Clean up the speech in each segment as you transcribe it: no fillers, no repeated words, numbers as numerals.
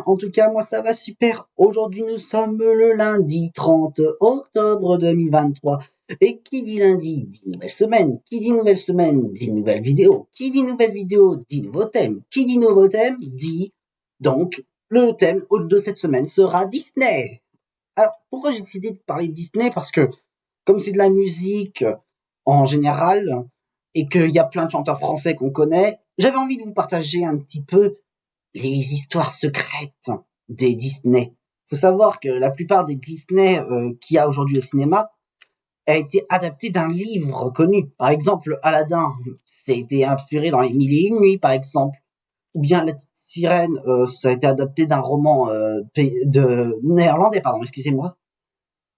En tout cas, moi, ça va super. Aujourd'hui, nous sommes le lundi 30 octobre 2023. Et qui dit lundi, dit nouvelle semaine. Qui dit nouvelle semaine, dit nouvelle vidéo. Qui dit nouvelle vidéo, dit nouveau thème. Qui dit nouveau thème, dit donc le thème de cette semaine sera Disney. Alors, pourquoi j'ai décidé de parler de Disney? Parce que, comme c'est de la musique en général, et qu'il y a plein de chanteurs français qu'on connaît, j'avais envie de vous partager un petit peu les histoires secrètes des Disney. Faut savoir que la plupart des Disney qu'il y a aujourd'hui au cinéma a été adapté d'un livre connu. Par exemple, Aladdin, ça a été inspiré dans les Mille et une nuits, par exemple. Ou bien La Petite Sirène, ça a été adapté d'un roman de néerlandais, pardon, excusez-moi.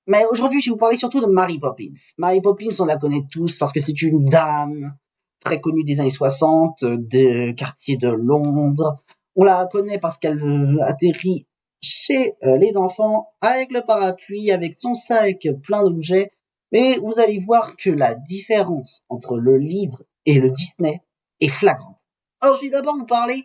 Mais aujourd'hui, je vais vous parler surtout de Mary Poppins. Mary Poppins, on la connaît tous parce que c'est une dame très connue des années 60, des quartiers de Londres. On la connaît parce qu'elle atterrit chez les enfants avec le parapluie, avec son sac plein d'objets. Mais vous allez voir que la différence entre le livre et le Disney est flagrante. Alors, je vais d'abord vous parler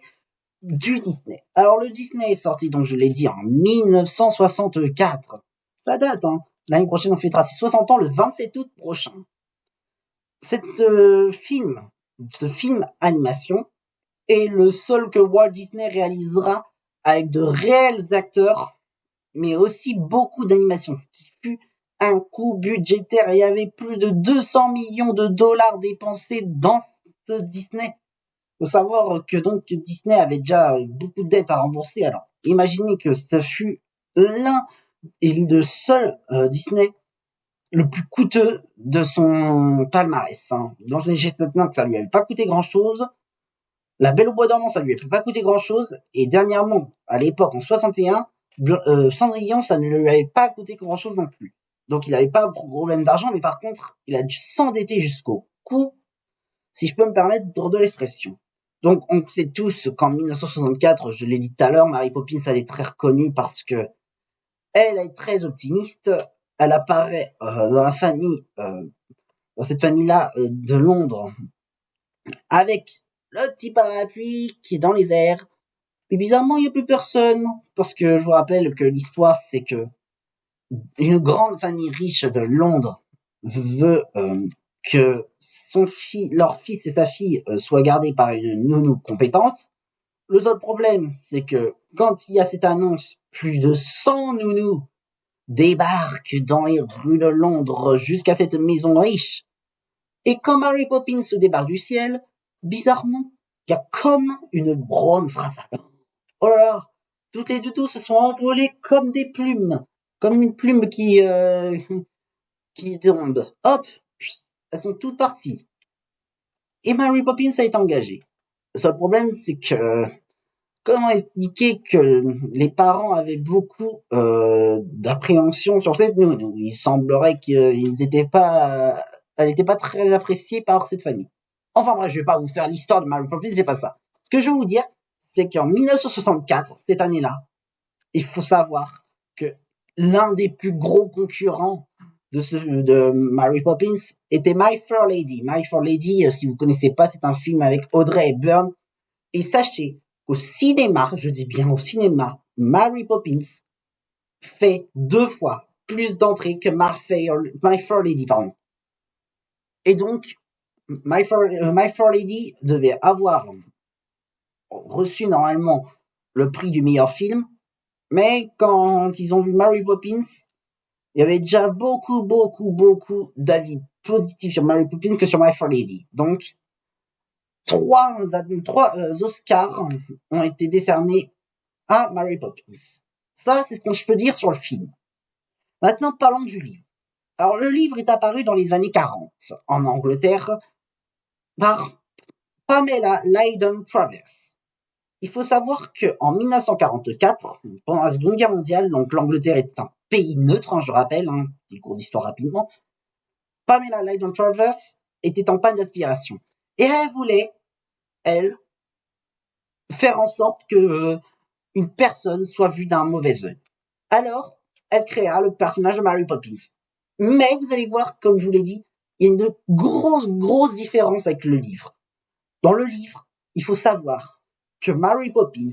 du Disney. Alors, le Disney est sorti, donc je l'ai dit, en 1964. Ça date, hein. L'année prochaine, on fêtera ses 60 ans le 27 août prochain. Ce film animation, est le seul que Walt Disney réalisera avec de réels acteurs, mais aussi beaucoup d'animation, ce qui fut un coût budgétaire. Il y avait plus de 200 millions de dollars dépensés dans ce Disney. Faut savoir que donc Disney avait déjà beaucoup de dettes à rembourser. Alors, imaginez que ce fut l'un et le seul Disney le plus coûteux de son palmarès. Dans les G79, ça lui avait pas coûté grand-chose. La Belle au bois dormant, ça lui avait pas coûté grand-chose. Et dernièrement, à l'époque, en 61, Cendrillon, ça ne lui avait pas coûté grand-chose non plus. Donc, il n'avait pas de problème d'argent, mais par contre, il a dû s'endetter jusqu'au cou, si je peux me permettre de l'expression. Donc, on sait tous qu'en 1964, je l'ai dit tout à l'heure, Mary Poppins, elle est très reconnue parce que elle est très optimiste. Elle apparaît dans cette famille-là de Londres, avec le petit parapluie qui est dans les airs. Et bizarrement, il n'y a plus personne, parce que je vous rappelle que l'histoire, c'est que une grande famille riche de Londres veut que leur fils et sa fille soient gardés par une nounou compétente. Le seul problème, c'est que quand il y a cette annonce, plus de 100 nounous débarquent dans les rues de Londres jusqu'à cette maison riche. Et quand Mary Poppins se débarque du ciel, bizarrement, il y a comme une bronze ravagante. Oh là là, toutes les doudous se sont envolées comme des plumes, comme une plume qui tombe. Hop, elles sont toutes parties. Et Mary Poppins a été engagée. Le seul problème, c'est que comment expliquer que les parents avaient beaucoup d'appréhension sur cette nounou. Il semblerait qu'ils n'étaient pas, elle n'était pas très appréciée par cette famille. Enfin bref, je vais pas vous faire l'histoire de Mary Poppins, c'est pas ça. Ce que je veux vous dire, c'est qu'en 1964, cette année-là, il faut savoir que l'un des plus gros concurrents de Mary Poppins était My Fair Lady. My Fair Lady, si vous connaissez pas, c'est un film avec Audrey Hepburn. Et sachez qu'au cinéma, je dis bien au cinéma, Mary Poppins fait 2 fois plus d'entrées que My Fair Lady, pardon. Et donc, My Fair Lady devait avoir reçu normalement le prix du meilleur film, mais quand ils ont vu Mary Poppins, il y avait déjà beaucoup d'avis positifs sur Mary Poppins que sur My Fair Lady. Donc, trois Oscars ont été décernés à Mary Poppins. Ça, c'est ce que je peux dire sur le film. Maintenant, parlons du livre. Alors, le livre est apparu dans les années 40 en Angleterre par Pamela Lydon Travers. Il faut savoir qu'en 1944, pendant la Seconde Guerre mondiale, donc l'Angleterre est un pays neutre, je rappelle, petit cours d'histoire rapidement, Pamela Lydon Travers était en panne d'aspiration. Et elle voulait, elle, faire en sorte que une personne soit vue d'un mauvais œil. Alors, elle créa le personnage de Mary Poppins. Mais vous allez voir, comme je vous l'ai dit, il y a une grosse différence avec le livre. Dans le livre, il faut savoir que Mary Poppins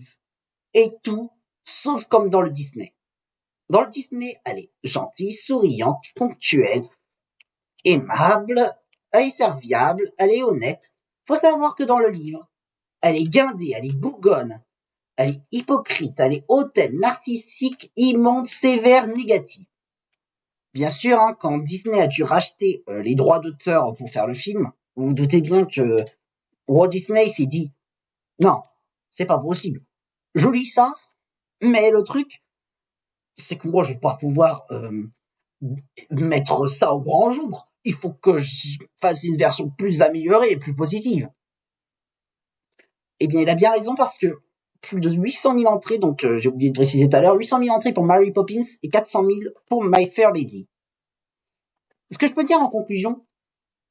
est tout sauf comme dans le Disney. Dans le Disney, elle est gentille, souriante, ponctuelle, aimable, elle est serviable, elle est honnête. Faut savoir que dans le livre, elle est guindée, elle est bougonne, elle est hypocrite, elle est hautaine, narcissique, immonde, sévère, négative. Bien sûr, hein, quand Disney a dû racheter les droits d'auteur pour faire le film, vous vous doutez bien que Walt Disney s'est dit « Non, c'est pas possible. Je lis ça, mais le truc, c'est que moi, je vais pas pouvoir mettre ça au grand jour. Il faut que je fasse une version plus améliorée et plus positive. » Eh bien, il a bien raison parce que plus de 800 000 entrées, donc j'ai oublié de préciser tout à l'heure, 800 000 entrées pour Mary Poppins et 400 000 pour My Fair Lady. Ce que je peux dire en conclusion,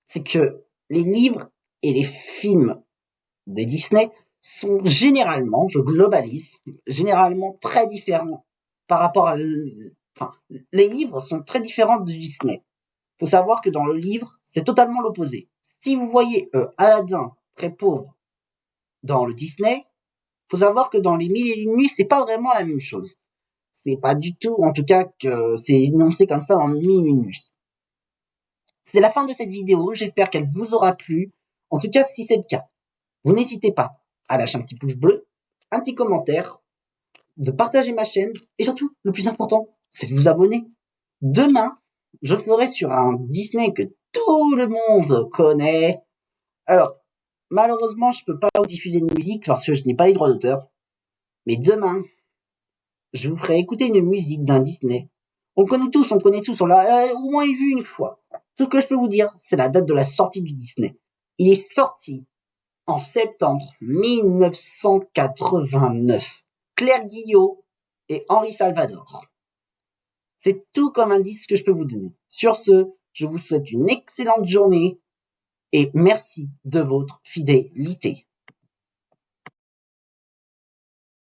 c'est que les livres et les films de Disney sont généralement, je globalise, généralement très différents par rapport à... Enfin, les livres sont très différents de Disney. Il faut savoir que dans le livre, c'est totalement l'opposé. Si vous voyez Aladdin très pauvre dans le Disney, il faut savoir que dans les Mille et une nuits, c'est pas vraiment la même chose. C'est pas du tout, en tout cas, que c'est énoncé comme ça dans Mille et une nuits. C'est la fin de cette vidéo, j'espère qu'elle vous aura plu. En tout cas, si c'est le cas, vous n'hésitez pas à lâcher un petit pouce bleu, un petit commentaire, de partager ma chaîne et surtout, le plus important, c'est de vous abonner. Demain, je ferai sur un Disney que tout le monde connaît. Alors, malheureusement, je peux pas vous diffuser de musique parce que je n'ai pas les droits d'auteur. Mais demain, je vous ferai écouter une musique d'un Disney. On connaît tous, on l'a au moins vu une fois. Tout ce que je peux vous dire, c'est la date de la sortie du Disney. Il est sorti en septembre 1989. Claire Guillot et Henri Salvador. C'est tout comme indice que je peux vous donner. Sur ce, je vous souhaite une excellente journée et merci de votre fidélité.